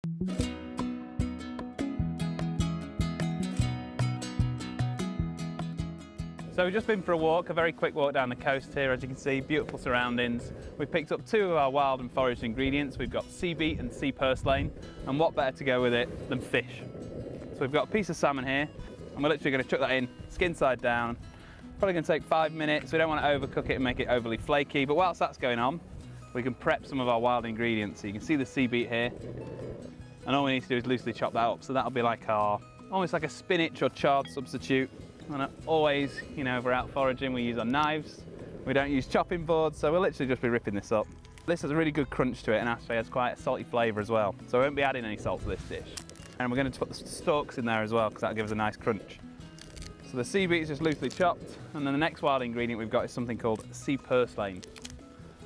So we've just been for a walk, a very quick walk down the coast here. As you can see, beautiful surroundings. We've picked up 2 of our wild and foraged ingredients. We've got sea beet and sea purslane, and what better to go with it than fish. So we've got a piece of salmon here, and we're literally going to chuck that in, skin side down. Probably going to take 5 minutes. We don't want to overcook it and make it overly flaky, but whilst that's going on, we can prep some of our wild ingredients. So you can see the sea beet here, and all we need to do is loosely chop that up. So that'll be like almost like a spinach or chard substitute. And always, you know, if we're out foraging, we use our knives. We don't use chopping boards, so we'll literally just be ripping this up. This has a really good crunch to it, and actually has quite a salty flavour as well. So we won't be adding any salt to this dish. And we're going to put the stalks in there as well, because that'll give us a nice crunch. So the sea beet is just loosely chopped, and then the next wild ingredient we've got is something called sea purslane.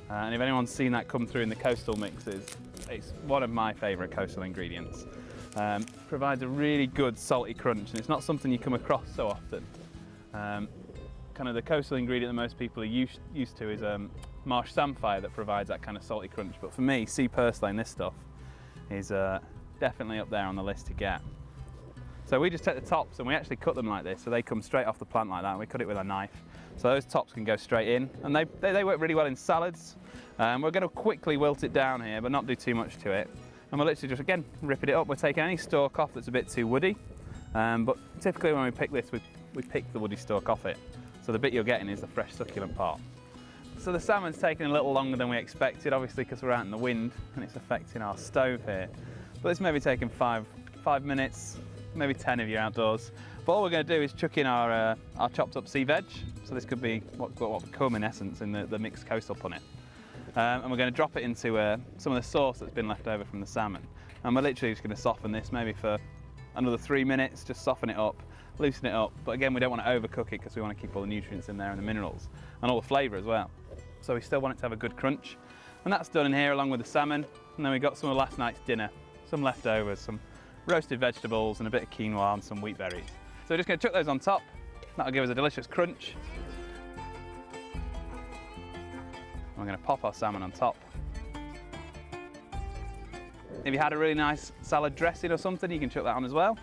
And if anyone's seen that come through in the coastal mixes, it's one of my favourite coastal ingredients. Provides a really good salty crunch, and it's not something you come across so often. Kind of the coastal ingredient that most people are used to is marsh samphire that provides that kind of salty crunch, but for me, sea purslane, this stuff, is definitely up there on the list to get. So we just take the tops and we actually cut them like this, so they come straight off the plant like that, and we cut it with a knife. So those tops can go straight in, and they work really well in salads. We're going to quickly wilt it down here, but not do too much to it. And we're literally just, again, ripping it up. We're taking any stalk off that's a bit too woody, but typically when we pick this, we pick the woody stalk off it. So the bit you're getting is the fresh succulent part. So the salmon's taking a little longer than we expected, obviously because we're out in the wind and it's affecting our stove here. But this may be taking five minutes, maybe 10 if you're outdoors. But all we're going to do is chuck in our chopped up sea veg. So this could be what we come in essence in the mixed coastal punnet. And we're going to drop it into some of the sauce that's been left over from the salmon. And we're literally just going to soften this maybe for another 3 minutes, just soften it up, loosen it up. But again, we don't want to overcook it because we want to keep all the nutrients in there and the minerals and all the flavour as well. So we still want it to have a good crunch. And that's done in here along with the salmon. And then we got some of last night's dinner, some leftovers, some roasted vegetables and a bit of quinoa and some wheat berries. So we're just going to chuck those on top. That'll give us a delicious crunch. We're going to pop our salmon on top. If you had a really nice salad dressing or something, you can chuck that on as well.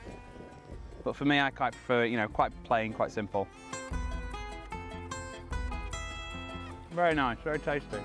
But for me, I quite prefer, you know, quite plain, quite simple. Very nice, very tasty.